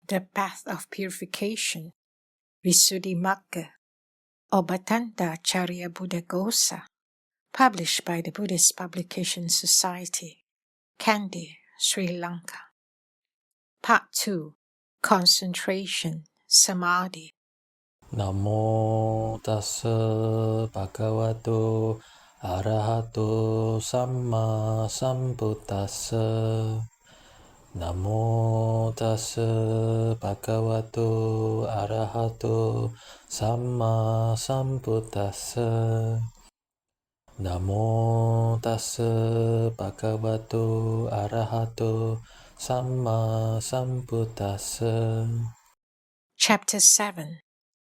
The Path of Purification, Visuddhimagga, or Bhadantācariya Buddhaghosa, published by the Buddhist Publication Society, Kandy, Sri Lanka. Part 2. Concentration, Samadhi. Namo tassa bhagavato arahato samma sambuddhassa. Namo tassa bhagavato arahato samma sambuddhassa. Namo tassa bhagavato arahato samma sambuddhassa. Chapter 7.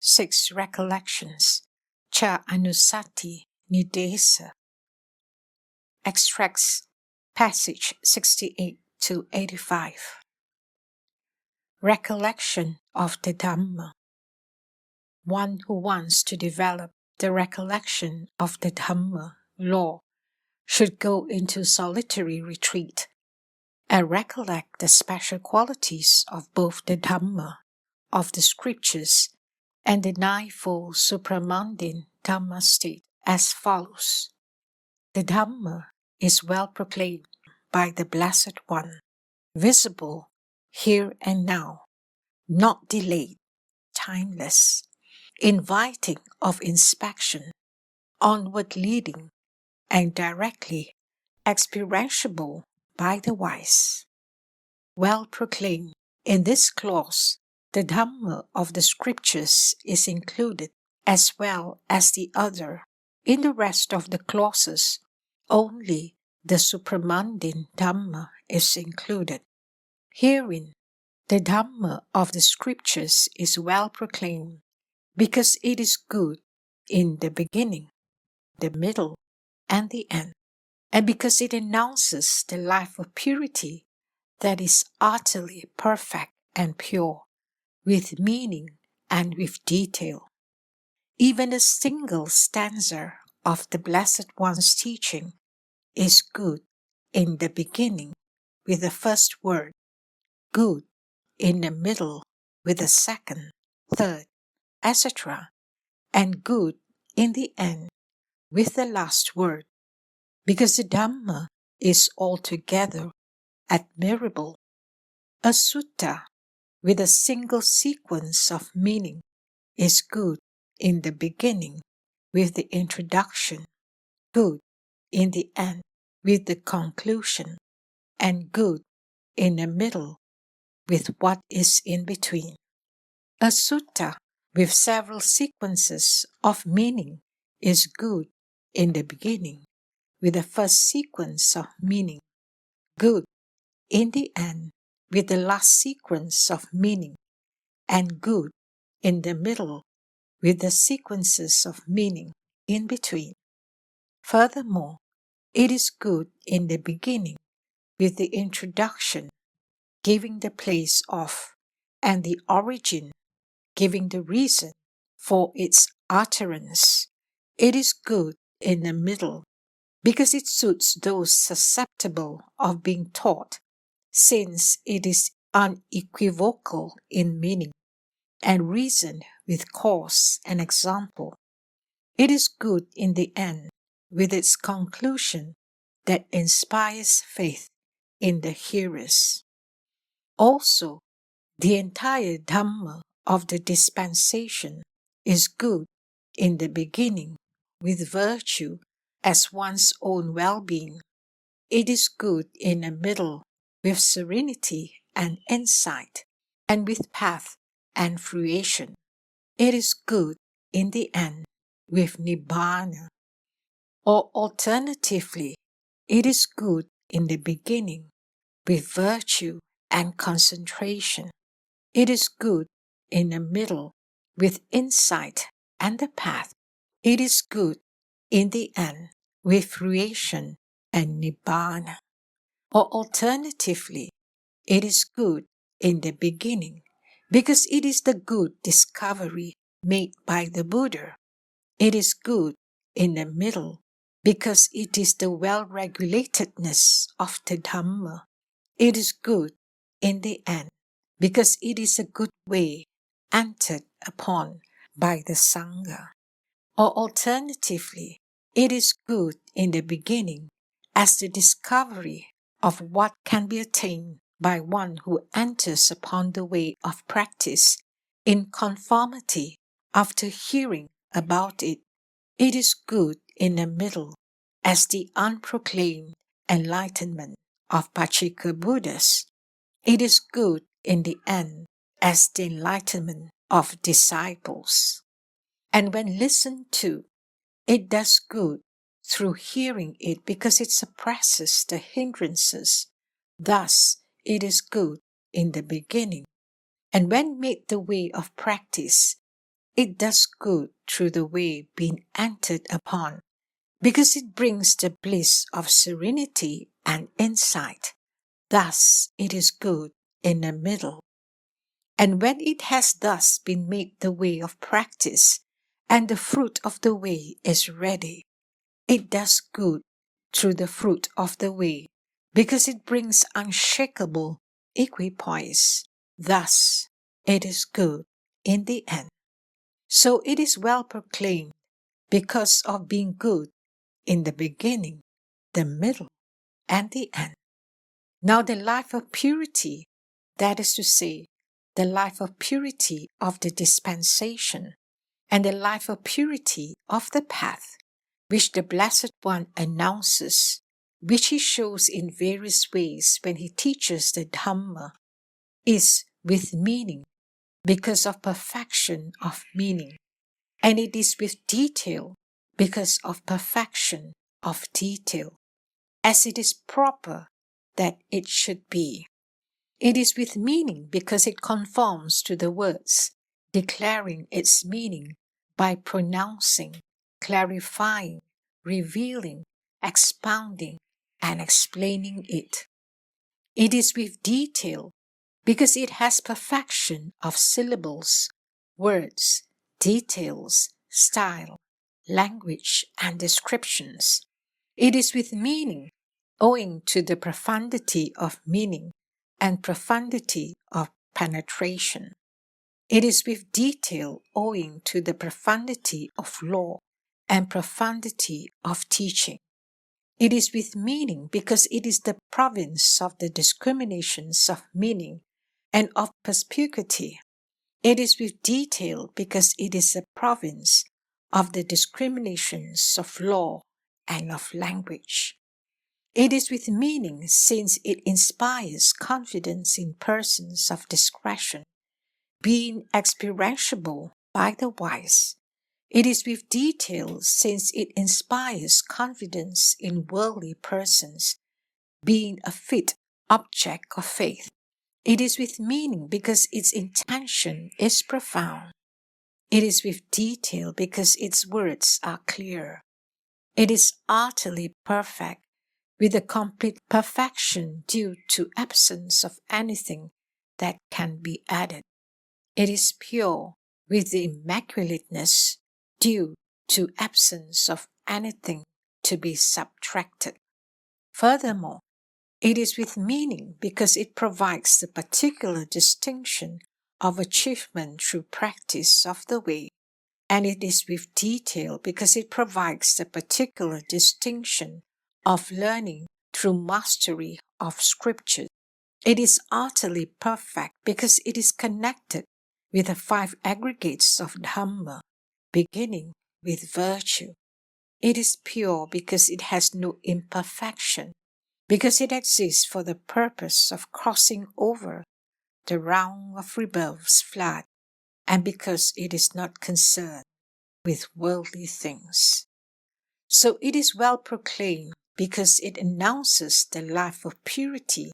6 Recollections, Cha Anusati Nidesa. Extracts, passage 68 to 85. Recollection of the Dhamma. One who wants to develop the recollection of the Dhamma law should go into solitary retreat and recollect the special qualities of both the Dhamma of the scriptures and the ninefold supramundane Dhamma state as follows. The Dhamma is well proclaimed by the Blessed One, visible here and now, not delayed, timeless, inviting of inspection, onward leading, and directly experientiable by the wise. Well proclaimed, in this clause, the Dhamma of the scriptures is included as well as the other. In the rest of the clauses, only the supramundane Dhamma is included. Herein, the Dhamma of the scriptures is well proclaimed because it is good in the beginning, the middle, and the end, and because it announces the life of purity that is utterly perfect and pure, with meaning and with detail. Even a single stanza of the Blessed One's teaching is good in the beginning with the first word, good in the middle with the second, third, etc., and good in the end with the last word, because the Dhamma is altogether admirable. A sutta with a single sequence of meaning is good in the beginning with the introduction, good in the end with the conclusion, and good in the middle with what is in between. A sutta with several sequences of meaning is good in the beginning with the first sequence of meaning, good in the end with the last sequence of meaning, and good in the middle with the sequences of meaning in between. Furthermore, it is good in the beginning with the introduction, giving the place of, and the origin, giving the reason for its utterance. It is good in the middle because it suits those susceptible of being taught, since it is unequivocal in meaning and reasoned with cause and example. It is good in the end with its conclusion that inspires faith in the hearers. Also, the entire Dhamma of the dispensation is good in the beginning with virtue as one's own well-being. It is good in the middle with serenity and insight, and with path and fruition. It is good in the end with nibbana. Or alternatively, it is good in the beginning with virtue and concentration. It is good in the middle with insight and the path. It is good in the end with fruition and nibbana. Or alternatively, it is good in the beginning because it is the good discovery made by the Buddha. It is good in the middle because it is the well-regulatedness of the Dhamma. It is good in the end because it is a good way entered upon by the Sangha. Or alternatively, it is good in the beginning as the discovery of what can be attained by one who enters upon the way of practice in conformity after hearing about it. It is good in the middle as the unproclaimed enlightenment of Pachika Buddhas. It is good in the end as the enlightenment of disciples. And when listened to, it does good through hearing it because it suppresses the hindrances. Thus, it is good in the beginning. And when made the way of practice, it does good through the way being entered upon because it brings the bliss of serenity and insight. Thus, it is good in the middle. And when it has thus been made the way of practice, and the fruit of the way is ready, it does good through the fruit of the way, because it brings unshakable equipoise. Thus, it is good in the end. So it is well proclaimed because of being good in the beginning, the middle, and the end. Now the life of purity, that is to say, the life of purity of the dispensation, and the life of purity of the path, which the Blessed One announces, which he shows in various ways when he teaches the Dhamma, is with meaning because of perfection of meaning, and it is with detail because of perfection of detail, as it is proper that it should be. It is with meaning because it conforms to the words, declaring its meaning by pronouncing, clarifying, revealing, expounding, and explaining it. It is with detail because it has perfection of syllables, words, details, style, language, and descriptions. It is with meaning owing to the profundity of meaning and profundity of penetration. It is with detail owing to the profundity of law and profundity of teaching. It is with meaning because it is the province of the discriminations of meaning and of perspicuity. It is with detail because it is the province of the discriminations of law and of language. It is with meaning since it inspires confidence in persons of discretion, being experientiable by the wise. It is with detail since it inspires confidence in worldly persons, being a fit object of faith. It is with meaning because its intention is profound. It is with detail because its words are clear. It is utterly perfect, with a complete perfection due to absence of anything that can be added. It is pure, with the immaculateness due to absence of anything to be subtracted. Furthermore, it is with meaning because it provides the particular distinction of achievement through practice of the way, and it is with detail because it provides the particular distinction of learning through mastery of scriptures. It is utterly perfect because it is connected with the five aggregates of Dhamma, beginning with virtue. It is pure because it has no imperfection, because it exists for the purpose of crossing over the round of rebirth's flood, and because it is not concerned with worldly things. So it is well proclaimed because it announces the life of purity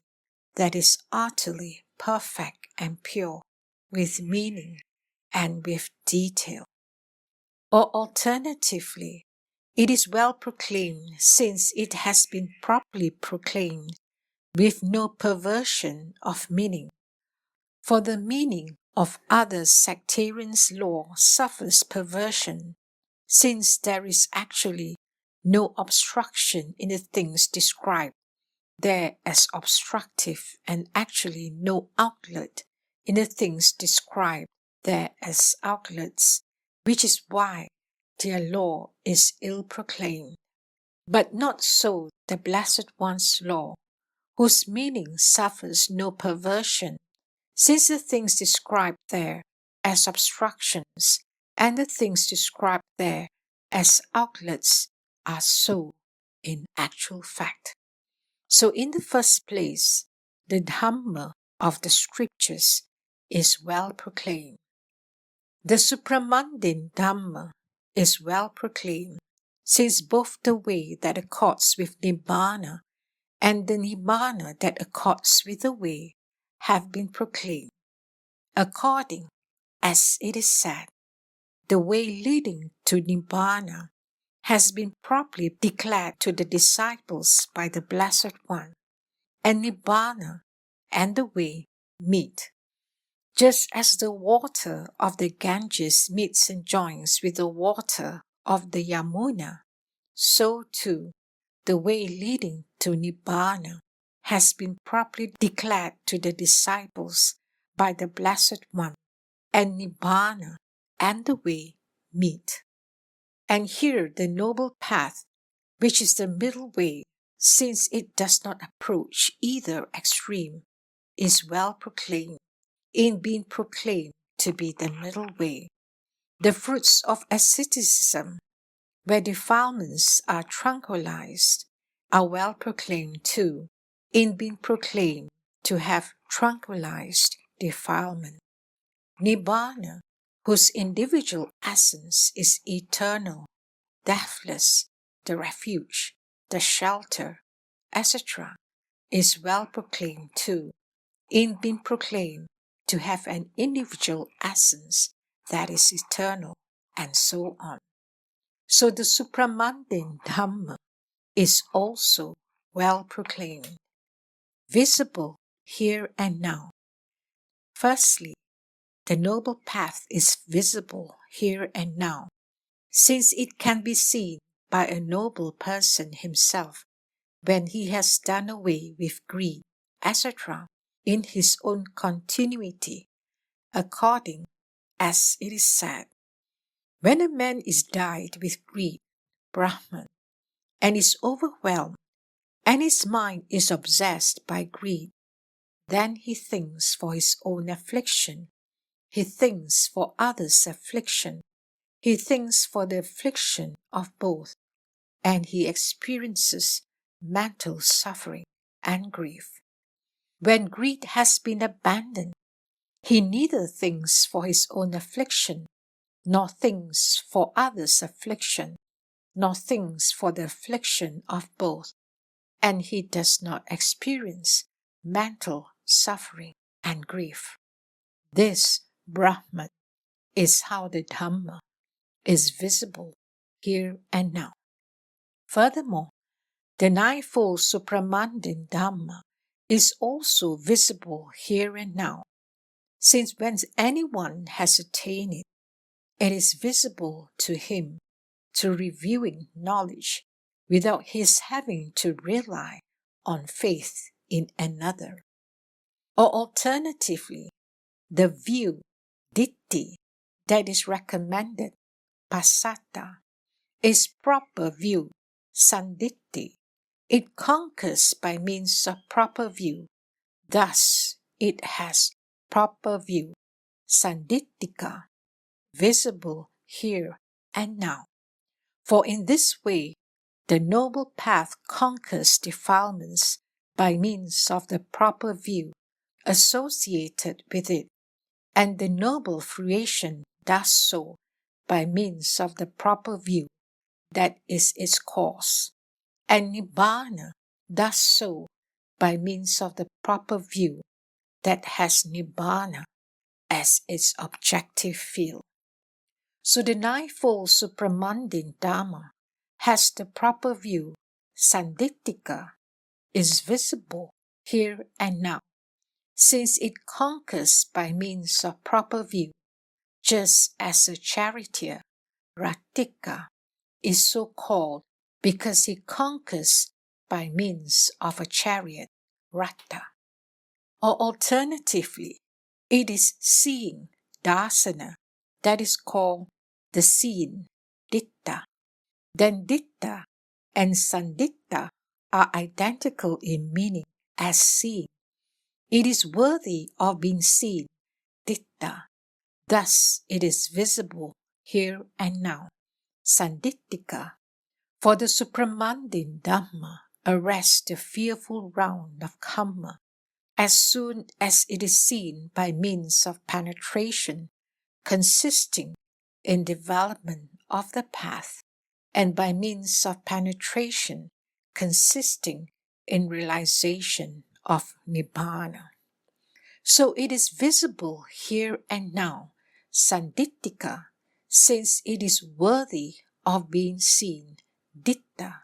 that is utterly perfect and pure, with meaning and with detail. Or alternatively, it is well proclaimed since it has been properly proclaimed with no perversion of meaning. For the meaning of other sectarians' law suffers perversion, since there is actually no obstruction in the things described there as obstructive and actually no outlet in the things described there as outlets, which is why their law is ill-proclaimed. But not so the Blessed One's law, whose meaning suffers no perversion, since the things described there as obstructions and the things described there as outlets are so in actual fact. So in the first place, the Dhamma of the scriptures is well proclaimed. The supramundane Dhamma is well proclaimed, since both the way that accords with Nibbana and the Nibbana that accords with the way have been proclaimed. According as it is said, the way leading to Nibbana has been properly declared to the disciples by the Blessed One, and Nibbana and the way meet. Just as the water of the Ganges meets and joins with the water of the Yamuna, so too the way leading to Nibbana has been properly declared to the disciples by the Blessed One, and Nibbana and the way meet. And here the noble path, which is the middle way, since it does not approach either extreme, is well proclaimed, in being proclaimed to be the middle way. The fruits of asceticism, where defilements are tranquilized, are well proclaimed too, in being proclaimed to have tranquilized defilement. Nibbana, whose individual essence is eternal, deathless, the refuge, the shelter, etc., is well proclaimed too, in being proclaimed to have an individual essence that is eternal, and so on. So the supramundane Dhamma is also well proclaimed, visible here and now. Firstly, the noble path is visible here and now, since it can be seen by a noble person himself when he has done away with greed, etc., in his own continuity, according as it is said, when a man is dyed with greed, Brahman, and is overwhelmed, and his mind is obsessed by greed, then he thinks for his own affliction, he thinks for others' affliction, he thinks for the affliction of both, and he experiences mental suffering and grief. When greed has been abandoned, he neither thinks for his own affliction, nor thinks for others' affliction, nor thinks for the affliction of both, and he does not experience mental suffering and grief. This, Brahman, is how the Dhamma is visible here and now. Furthermore, the ninefold supramundane Dhamma is also visible here and now, since when anyone has attained it, it is visible to him through reviewing knowledge without his having to rely on faith in another. Or alternatively, the view, ditti, that is recommended, passatta, is proper view, sanditti. It conquers by means of proper view. Thus, it has proper view, sandittika, visible here and now. For in this way, the noble path conquers defilements by means of the proper view associated with it, and the noble fruition does so by means of the proper view that is its cause, and Nibbana does so by means of the proper view that has Nibbana as its objective field. So the ninefold supramundane Dhamma has the proper view, sandittika, is visible here and now, since it conquers by means of proper view, just as a charioteer, ratika, is so called because he conquers by means of a chariot, ratta. Or alternatively, It is seeing, dasana, that is called the seen, ditta. Then ditta and sanditta are identical in meaning as seeing. It is worthy of being seen, ditta. Thus it is visible here and now, sandittika. For the supramundane Dhamma arrests the fearful round of karma as soon as it is seen by means of penetration, consisting in development of the path, and by means of penetration, consisting in realization of Nibbana. So it is visible here and now, sandittika, since it is worthy of being seen, ditta,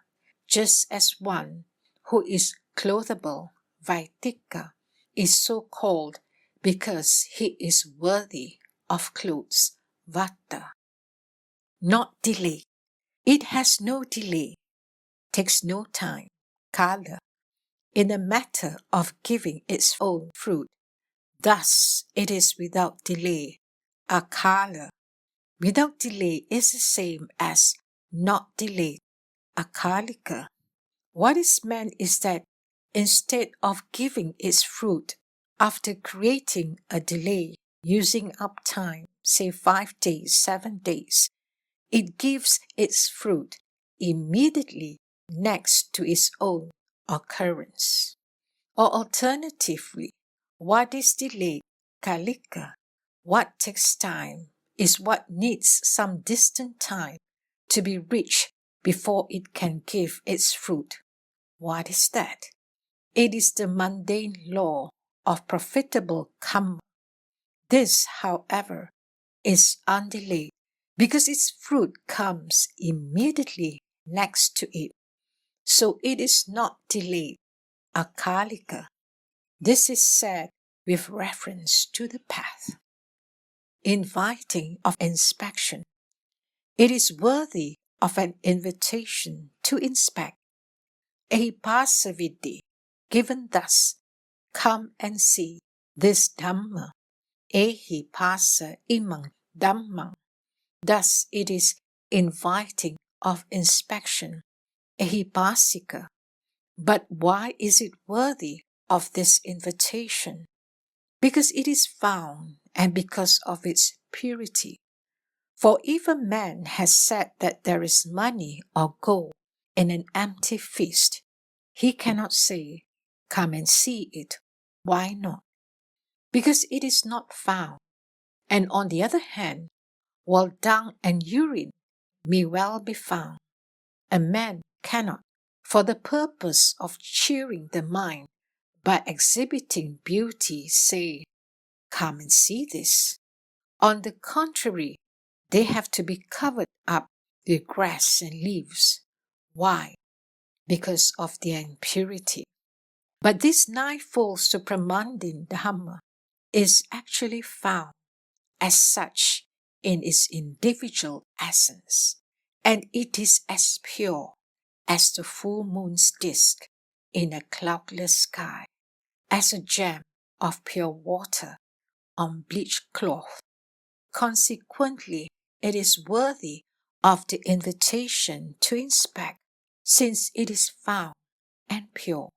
just as one who is clothable, vaitika, is so called because he is worthy of clothes, vata. Not delay. It has no delay, takes no time, kala, in the matter of giving its own fruit. Thus it is without delay, akala. Without delay is the same as not delayed, akalika. What is meant is that instead of giving its fruit after creating a delay, using up time, say 5 days, 7 days, it gives its fruit immediately next to its own occurrence. Or alternatively, what is delayed, kalika, what takes time, is what needs some distant time to be reached before it can give its fruit. What is that? It is the mundane law of profitable karma. This, however, is undelayed because its fruit comes immediately next to it. So it is not delayed, akalika. This is said with reference to the path. Inviting of inspection. It is worthy of an invitation to inspect. Ehipasavidi, given thus, come and see this Dhamma. Ehipasa imang Dhammang. Thus it is inviting of inspection. Ehipasika. But why is it worthy of this invitation? Because it is found and because of its purity. For if a man has said that there is money or gold in an empty feast, he cannot say, come and see it. Why not? Because it is not found. And on the other hand, while dung and urine may well be found, a man cannot, for the purpose of cheering the mind by exhibiting beauty, say, come and see this. On the contrary, they have to be covered up with grass and leaves. Why? Because of their impurity. But this ninefold supramundane Dhamma is actually found as such in its individual essence, and it is as pure as the full moon's disk in a cloudless sky, as a gem of pure water on bleached cloth. Consequently, it is worthy of the invitation to inspect, since it is found and pure.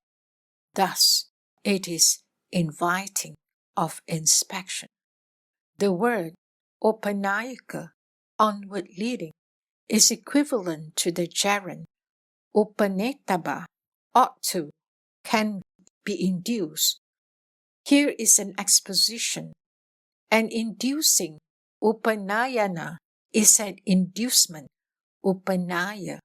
Thus, it is inviting of inspection. The word upanayika, onward leading, is equivalent to the gerund upanetaba, ought to, can be induced. Here is an exposition. An inducing, upanayana, is an inducement, upanaya.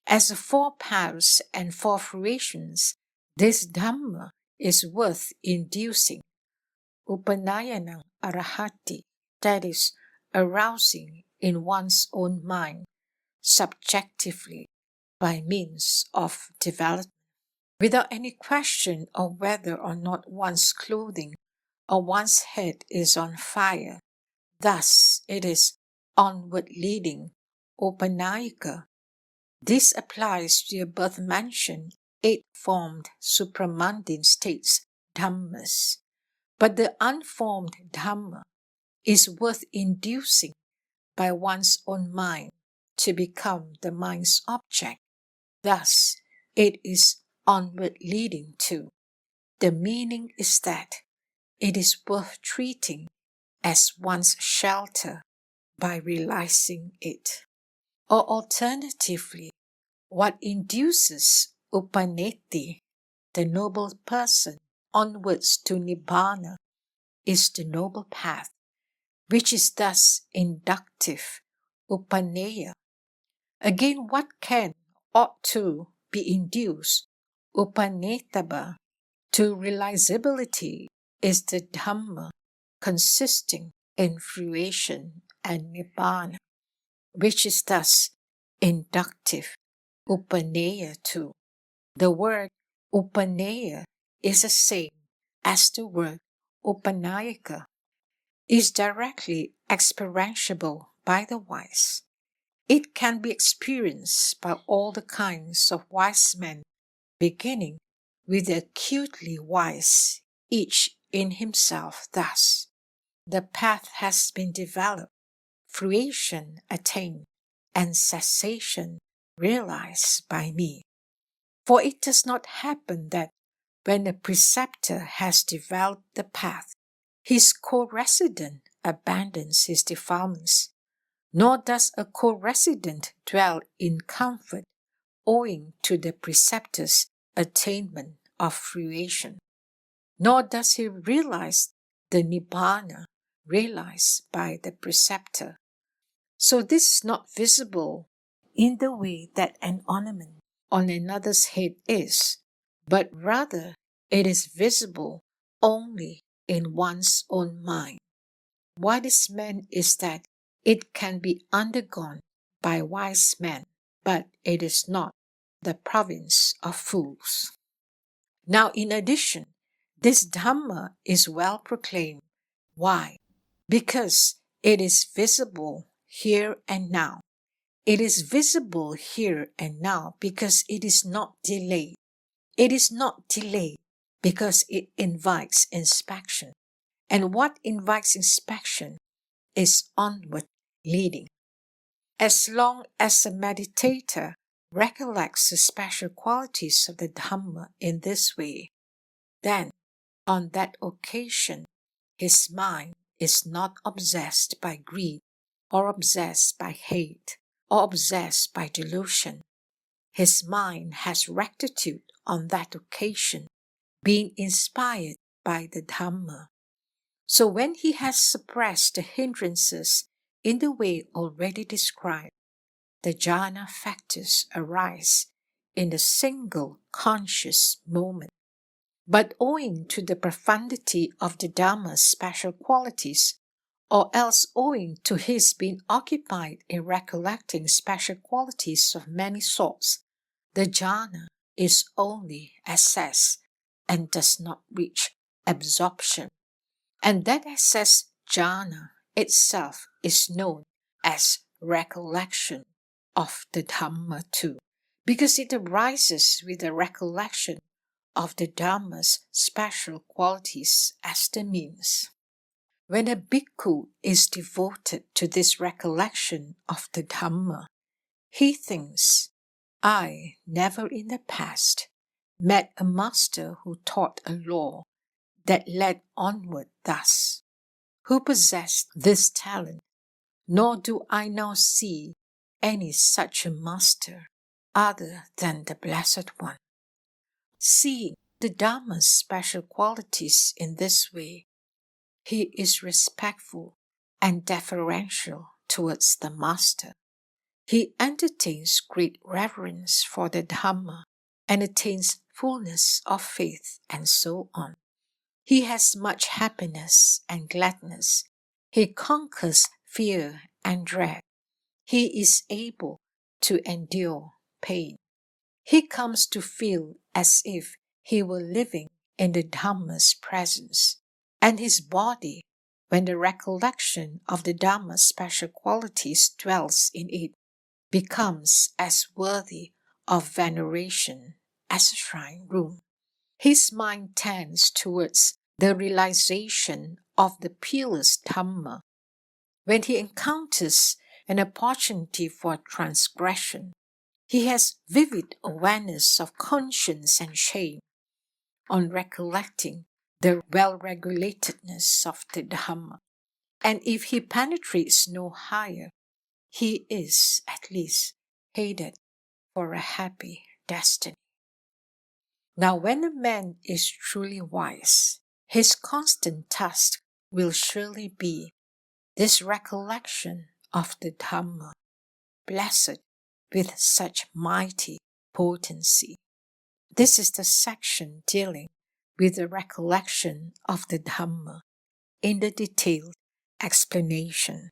As the 4 paths and 4 fruitions, this Dhamma is worth inducing. Upanayana arahati, that is, arousing in one's own mind, subjectively, by means of development, without any question of whether or not one's clothing or one's head is on fire. Thus it is onward leading, upanayika. This applies to the above-mentioned 8-formed supramundane states, dhammas. But the unformed Dhamma is worth inducing by one's own mind to become the mind's object. Thus, it is onward leading to. The meaning is that it is worth treating as one's shelter by realizing it. Or alternatively, what induces upaneti, the noble person, onwards to nibbana, is the noble path, which is thus inductive, upaneya. Again, what can, ought to, be induced, upanetaba, to realizability is the Dhamma consisting in fruition and nibbana, which is thus inductive, upaneya too. The word upaneya is the same as the word upanayaka, is directly experientiable by the wise. It can be experienced by all the kinds of wise men, beginning with the acutely wise, each in himself. Thus, the path has been developed, fruition attained, and cessation realized by me. For it does not happen that when a preceptor has developed the path, his co-resident abandons his defilements, nor does a co-resident dwell in comfort owing to the preceptor's attainment of fruition, nor does he realize the nibbana realized by the preceptor. So this is not visible in the way that an ornament on another's head is, but rather it is visible only in one's own mind. What is meant is that it can be undergone by wise men, but it is not the province of fools. Now, in addition, this Dhamma is well proclaimed. Why? Because it is visible here and now. It is visible here and now because it is not delayed. It is not delayed because it invites inspection. And what invites inspection is onward leading. As long as a meditator recollects the special qualities of the Dhamma in this way, then on that occasion his mind is not obsessed by greed or obsessed by hate or obsessed by delusion. His mind has rectitude on that occasion, being inspired by the Dhamma. So when he has suppressed the hindrances in the way already described, the jhana factors arise in a single conscious moment. But owing to the profundity of the Dhamma's special qualities, or else owing to his being occupied in recollecting special qualities of many sorts, the jhana is only access and does not reach absorption. And that access jhana itself is known as recollection of the Dhamma too, because it arises with the recollection of the Dhamma's special qualities as the means. When a bhikkhu is devoted to this recollection of the Dhamma, he thinks, I never in the past met a master who taught a law that led onward thus, who possessed this talent, nor do I now see any such a master other than the Blessed One. Seeing the Dhamma's special qualities in this way, he is respectful and deferential towards the master. He entertains great reverence for the Dhamma and attains fullness of faith and so on. He has much happiness and gladness. He conquers fear and dread. He is able to endure pain. He comes to feel as if he were living in the Dhamma's presence, and his body, when the recollection of the Dhamma's special qualities dwells in it, becomes as worthy of veneration as a shrine room. His mind tends towards the realization of the peerless Dhamma. When he encounters an opportunity for transgression, he has vivid awareness of conscience and shame. On recollecting the well-regulatedness of the Dhamma, and if he penetrates no higher, he is at least headed for a happy destiny. Now, when a man is truly wise, his constant task will surely be this recollection of the Dhamma, blessed with such mighty potency. This is the section dealing with the recollection of the Dhamma in the detailed explanation.